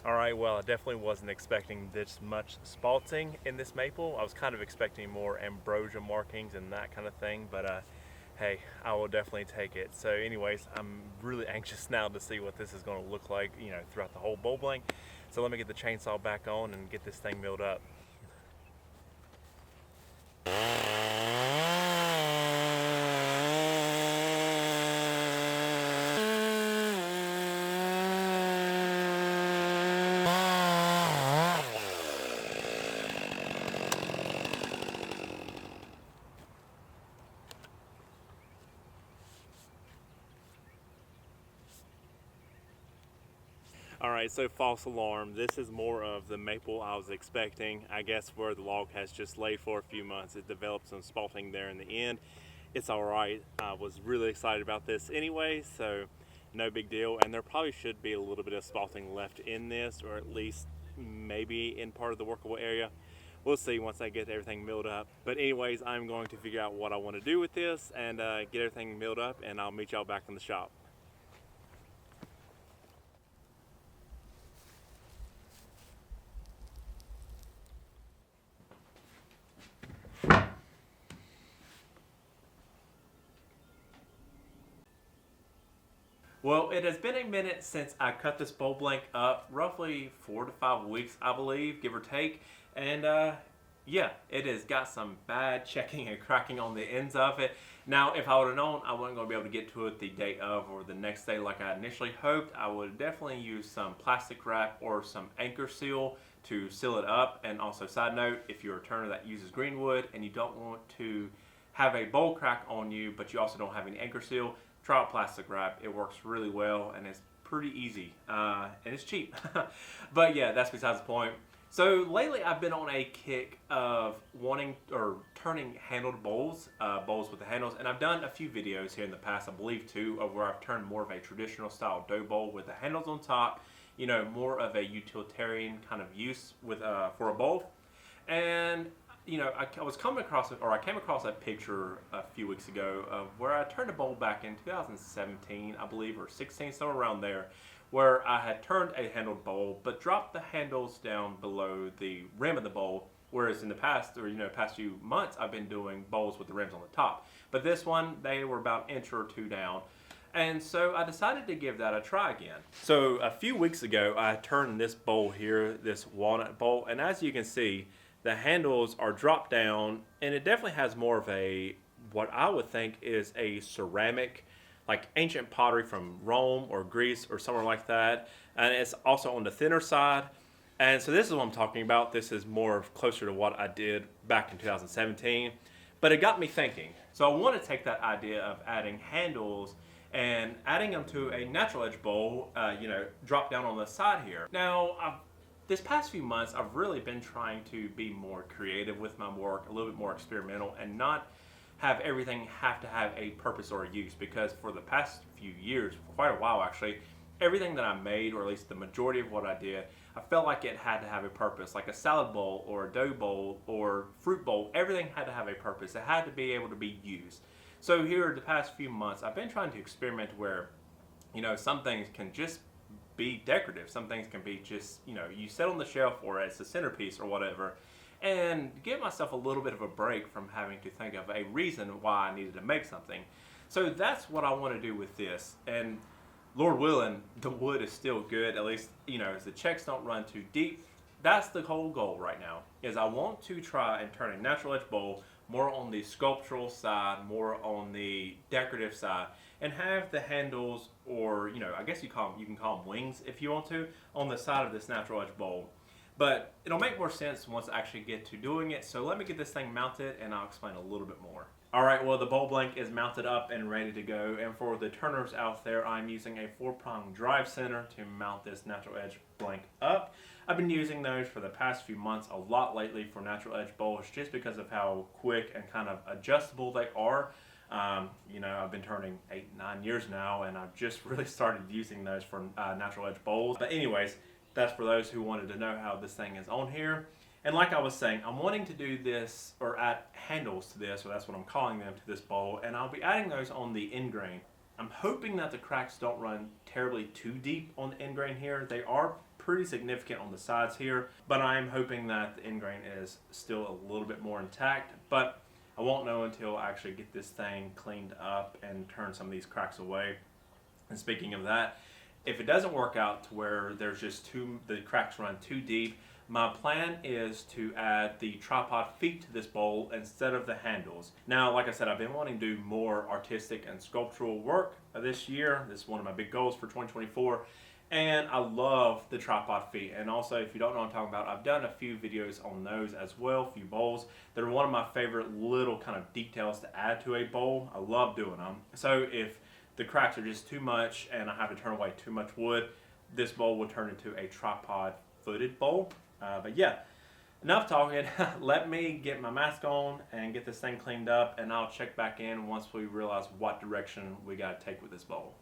Alright, well, I definitely wasn't expecting this much spalting in this maple. I was kind of expecting more ambrosia markings and that kind of thing, but hey, I will definitely take it. So anyways, I'm really anxious now to see what this is going to look like, throughout the whole bowl blank. So let me get the chainsaw back on and get this thing milled up. Alright, so false alarm. This is more of the maple I was expecting. I guess where the log has just laid for a few months, it developed some spalting there in the end. It's alright. I was really excited about this anyway, so no big deal. And there probably should be a little bit of spalting left in this, or at least maybe in part of the workable area. We'll see once I get everything milled up. But anyways, I'm going to figure out what I want to do with this and get everything milled up, and I'll meet y'all back in the shop. Well, it has been a minute since I cut this bowl blank up, roughly 4 to 5 weeks, I believe, give or take. And yeah, it has got some bad checking and cracking on the ends of it. Now, if I would have known I wasn't going to be able to get to it the day of or the next day like I initially hoped, I would definitely use some plastic wrap or some anchor seal to seal it up. And also, side note, if you're a turner that uses green wood and you don't want to have a bowl crack on you, but you also don't have any anchor seal, try out plastic wrap. It works really well and it's pretty easy and it's cheap. But yeah, that's besides the point. So lately I've been on a kick of wanting or turning handled bowls, bowls with the handles, and I've done a few videos here in the past, I believe two, of where I've turned more of a traditional style dough bowl with the handles on top, more of a utilitarian kind of use with for a bowl. And I was coming across I came across a picture a few weeks ago of where I turned a bowl back in 2017, I believe, or 16, somewhere around there, where I had turned a handled bowl, but dropped the handles down below the rim of the bowl. Whereas in the past, or past few months, I've been doing bowls with the rims on the top. But this one, they were about an inch or two down. And so I decided to give that a try again. So a few weeks ago, I turned this bowl here, this walnut bowl, and as you can see, the handles are dropped down, and it definitely has more of a, what I would think is a ceramic, like ancient pottery from Rome or Greece or somewhere like that. And it's also on the thinner side. And so this is what I'm talking about. This is more closer to what I did back in 2017. But it got me thinking. So I want to take that idea of adding handles and adding them to a natural edge bowl, drop down on the side here. Now, this past few months, I've really been trying to be more creative with my work, a little bit more experimental, and not have everything have to have a purpose or a use, because for the past few years, quite a while actually, everything that I made, or at least the majority of what I did, I felt like it had to have a purpose, like a salad bowl or a dough bowl or fruit bowl. Everything had to have a purpose. It had to be able to be used. So here the past few months, I've been trying to experiment where, some things can just be decorative. Some things can be just, you set on the shelf or as a centerpiece or whatever, and give myself a little bit of a break from having to think of a reason why I needed to make something. So that's what I want to do with this. And Lord willing, the wood is still good, at least, as the checks don't run too deep. That's the whole goal right now, is I want to try and turn a natural edge bowl more on the sculptural side, more on the decorative side, and have the handles, or I guess you can call them wings if you want to, on the side of this natural edge bowl. But it'll make more sense once I actually get to doing it. So let me get this thing mounted and I'll explain a little bit more. Alright, well, the bowl blank is mounted up and ready to go, and for the turners out there, I'm using a 4-prong drive center to mount this natural edge blank up. I've been using those for the past few months a lot lately for natural edge bowls, just because of how quick and kind of adjustable they are. I've been turning 8-9 years now, and I've just really started using those for natural edge bowls. But anyways, that's for those who wanted to know how this thing is on here. And like I was saying, I'm wanting to do this or add handles to this, or that's what I'm calling them, to this bowl, and I'll be adding those on the end grain. I'm hoping that the cracks don't run terribly too deep on the end grain here. They are pretty significant on the sides here, but I'm hoping that the end grain is still a little bit more intact, but I won't know until I actually get this thing cleaned up and turn some of these cracks away. And speaking of that, if it doesn't work out to where there's just the cracks run too deep, my plan is to add the tripod feet to this bowl instead of the handles. Now, like I said, I've been wanting to do more artistic and sculptural work this year. This is one of my big goals for 2024. And I love the tripod feet. And also, if you don't know what I'm talking about, I've done a few videos on those as well, a few bowls. They're one of my favorite little kind of details to add to a bowl. I love doing them. So if the cracks are just too much and I have to turn away too much wood, this bowl will turn into a tripod footed bowl. But yeah, enough talking. Let me get my mask on and get this thing cleaned up, and I'll check back in once we realize what direction we got to take with this bowl.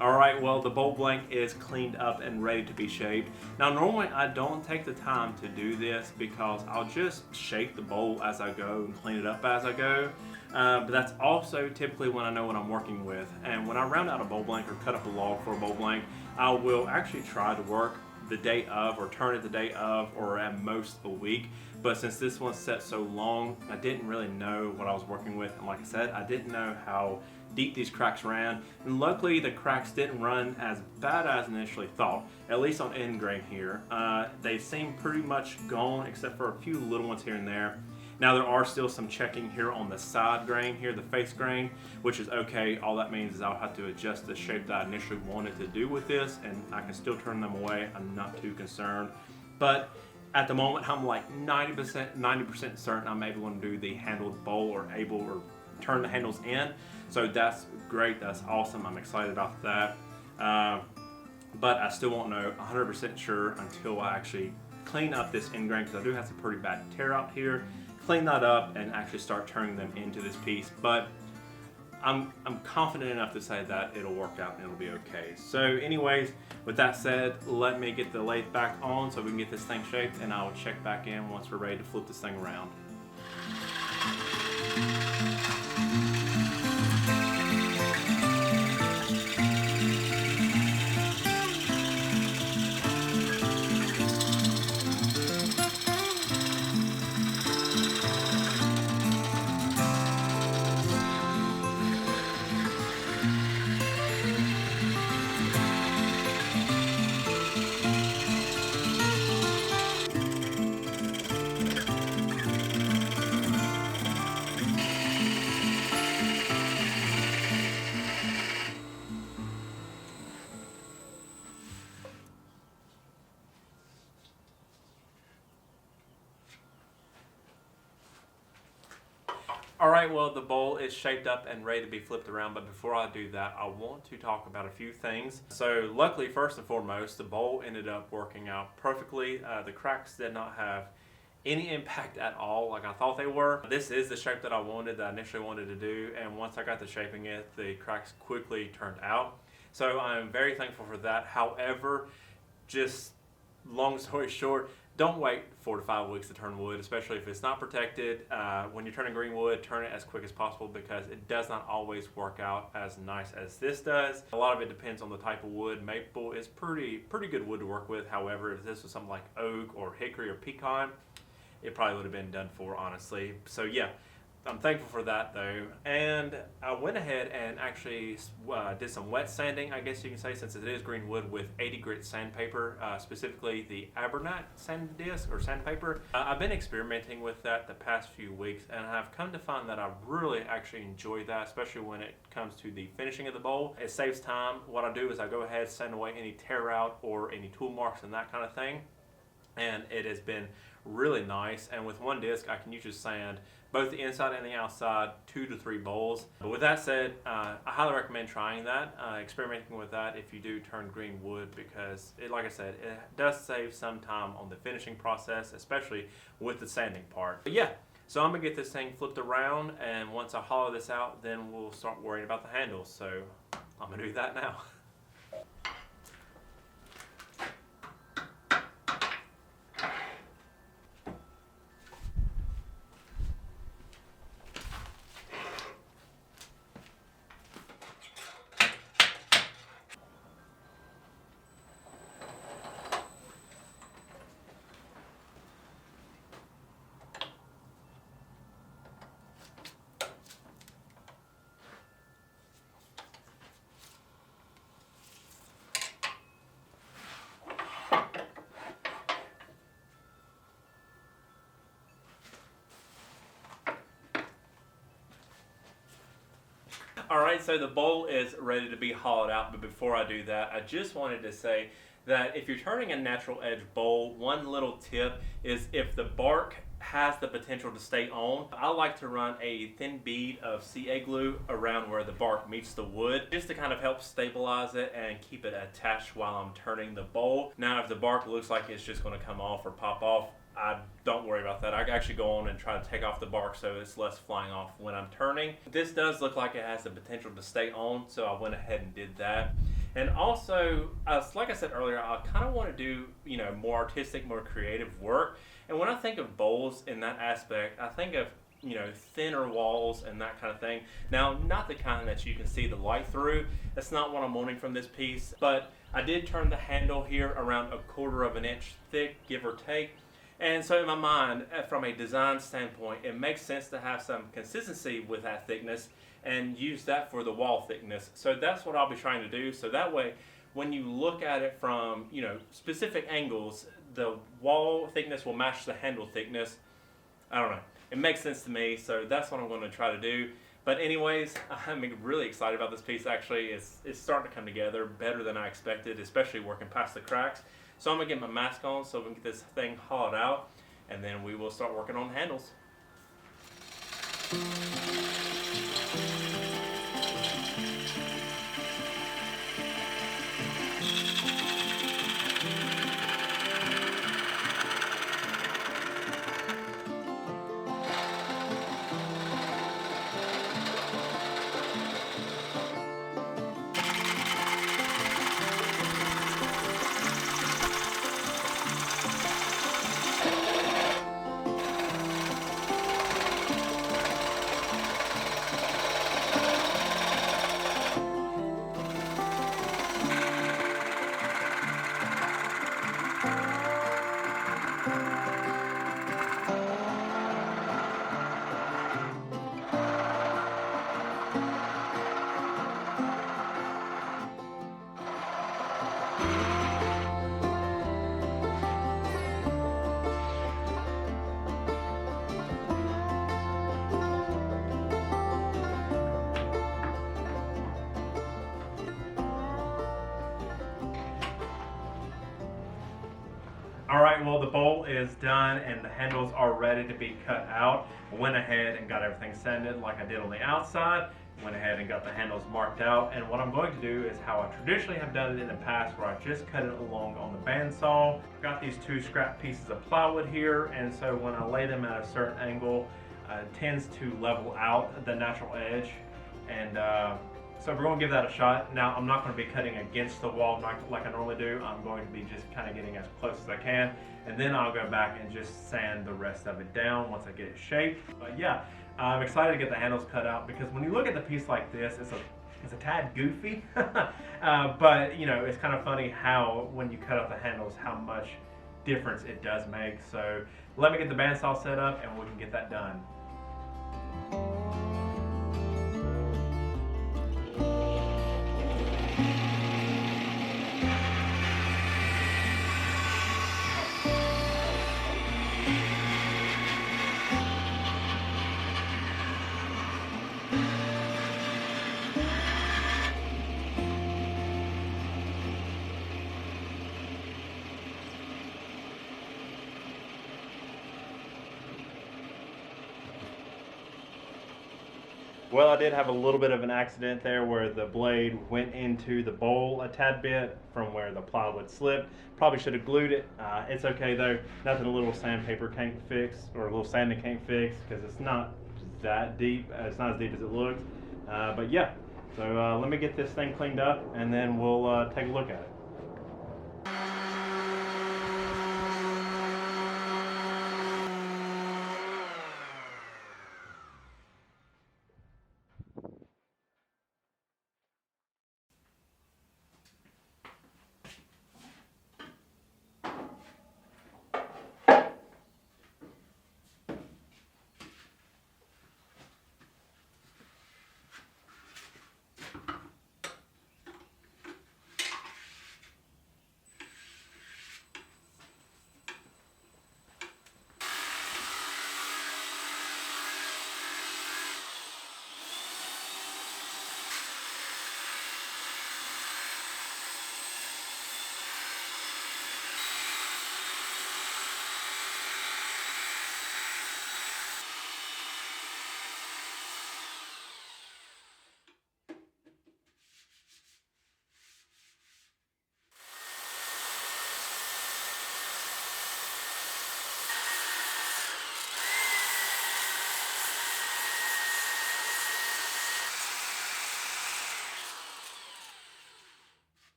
Alright, well, the bowl blank is cleaned up and ready to be shaped. Now, normally I don't take the time to do this because I'll just shape the bowl as I go and clean it up as I go. But that's also typically when I know what I'm working with. And when I round out a bowl blank or cut up a log for a bowl blank, I will actually try to work the day of or turn it the day of or at most a week. But since this one's set so long, I didn't really know what I was working with. And like I said, I didn't know how deep these cracks ran, and luckily the cracks didn't run as bad as initially thought, at least on end grain here. They seem pretty much gone except for a few little ones here and there. Now there are still some checking here on the side grain here, the face grain, which is okay. All that means is I'll have to adjust the shape that I initially wanted to do with this, and I can still turn them away. I'm not too concerned. But at the moment, I'm like 90% certain I'm able to do the handled bowl or turn the handles in. So that's great, that's awesome, I'm excited about that. But I still won't know 100% sure until I actually clean up this end grain, because I do have some pretty bad tear out here. Clean that up and actually start turning them into this piece. But I'm confident enough to say that it'll work out and it'll be okay. So anyways, with that said, let me get the lathe back on so we can get this thing shaped, and I'll check back in once we're ready to flip this thing around. Alright, well, the bowl is shaped up and ready to be flipped around, but before I do that, I want to talk about a few things. So luckily, first and foremost, the bowl ended up working out perfectly. The cracks did not have any impact at all like I thought they were. This is the shape that I initially wanted to do, and once I got to shaping it, the cracks quickly turned out. So I'm very thankful for that. However, just long story short, don't wait 4 to 5 weeks to turn wood, especially if it's not protected. When you're turning green wood, turn it as quick as possible, because it does not always work out as nice as this does. A lot of it depends on the type of wood. Maple is pretty good wood to work with. However, if this was something like oak or hickory or pecan, it probably would have been done for, honestly. So yeah, I'm thankful for that though. And I went ahead and actually did some wet sanding, I guess you can say, since it is green wood, with 80 grit sandpaper, specifically the Abernat sand disc or sandpaper. I've been experimenting with that the past few weeks, and I've come to find that I really actually enjoy that, especially when it comes to the finishing of the bowl. It saves time. What I do is I go ahead, sand away any tear out or any tool marks and that kind of thing. And it has been really nice, and with one disc I can usually sand both the inside and the outside 2 to 3 bowls. But with that said, I highly recommend trying that, experimenting with that if you do turn green wood, because like I said, it does save some time on the finishing process, especially with the sanding part. But yeah, so I'm gonna get this thing flipped around, and once I hollow this out, then we'll start worrying about the handles. So I'm gonna do that now. Alright, so the bowl is ready to be hollowed out, but before I do that, I just wanted to say that if you're turning a natural edge bowl, one little tip is if the bark has the potential to stay on, I like to run a thin bead of CA glue around where the bark meets the wood, just to kind of help stabilize it and keep it attached while I'm turning the bowl. Now if the bark looks like it's just going to come off or pop off, I don't worry about that. I actually go on and try to take off the bark so it's less flying off when I'm turning. This does look like it has the potential to stay on, so I went ahead and did that. And also, like I said earlier, I kind of want to do, more artistic, more creative work. And when I think of bowls in that aspect, I think of, thinner walls and that kind of thing. Now, not the kind that you can see the light through. That's not what I'm wanting from this piece. But I did turn the handle here around 1/4 of an inch thick, give or take. And so in my mind, from a design standpoint, it makes sense to have some consistency with that thickness and use that for the wall thickness. So that's what I'll be trying to do. So that way, when you look at it from, specific angles, the wall thickness will match the handle thickness. I don't know. It makes sense to me, so that's what I'm going to try to do. But anyways, I'm really excited about this piece. Actually, it's starting to come together better than I expected, especially working past the cracks. So I'm going to get my mask on so we can get this thing hollowed out, and then we will start working on the handles. Alright, well the bowl is done and the handles are ready to be cut out. I went ahead and got everything sanded like I did on the outside. Went ahead and got the handles marked out, and what I'm going to do is how I traditionally have done it in the past, where I just cut it along on the bandsaw. Got these 2 scrap pieces of plywood here, and so when I lay them at a certain angle, it tends to level out the natural edge. And so we're going to give that a shot. Now, I'm not going to be cutting against the wall like I normally do. I'm going to be just kind of getting as close as I can, and then I'll go back and just sand the rest of it down once I get it shaped. But yeah, I'm excited to get the handles cut out, because when you look at the piece like this, it's a tad goofy, but it's kind of funny how when you cut out the handles, how much difference it does make. So let me get the bandsaw set up and we can get that done. Well, I did have a little bit of an accident there where the blade went into the bowl a tad bit from where the plywood slipped. Probably should have glued it. It's okay though. Nothing a little sandpaper can't fix, or a little sanding can't fix, because it's not that deep. It's not as deep as it looks. But yeah, so let me get this thing cleaned up and then we'll take a look at it.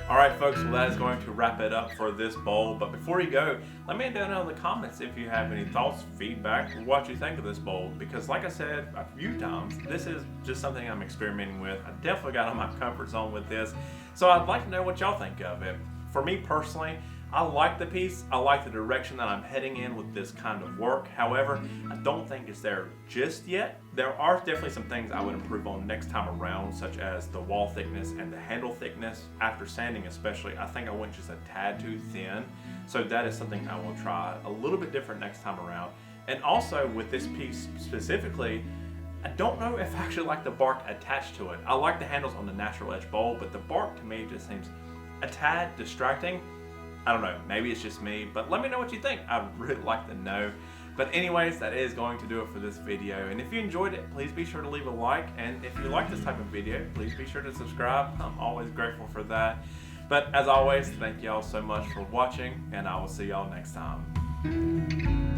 Alright folks, well that is going to wrap it up for this bowl, but before you go, let me know in the comments if you have any thoughts, feedback, or what you think of this bowl, because like I said a few times, this is just something I'm experimenting with. I definitely got on my comfort zone with this, so I'd like to know what y'all think of it. For me personally, I like the piece. I like the direction that I'm heading in with this kind of work. However, I don't think it's there just yet. There are definitely some things I would improve on next time around, such as the wall thickness and the handle thickness. After sanding especially, I think I went just a tad too thin. So that is something I will try a little bit different next time around. And also with this piece specifically, I don't know if I actually like the bark attached to it. I like the handles on the natural edge bowl, but the bark to me just seems a tad distracting. I don't know, maybe it's just me, but let me know what you think. I'd really like to know. But anyways, that is going to do it for this video. And if you enjoyed it, please be sure to leave a like. And if you like this type of video, please be sure to subscribe. I'm always grateful for that. But as always, thank y'all so much for watching, and I will see y'all next time.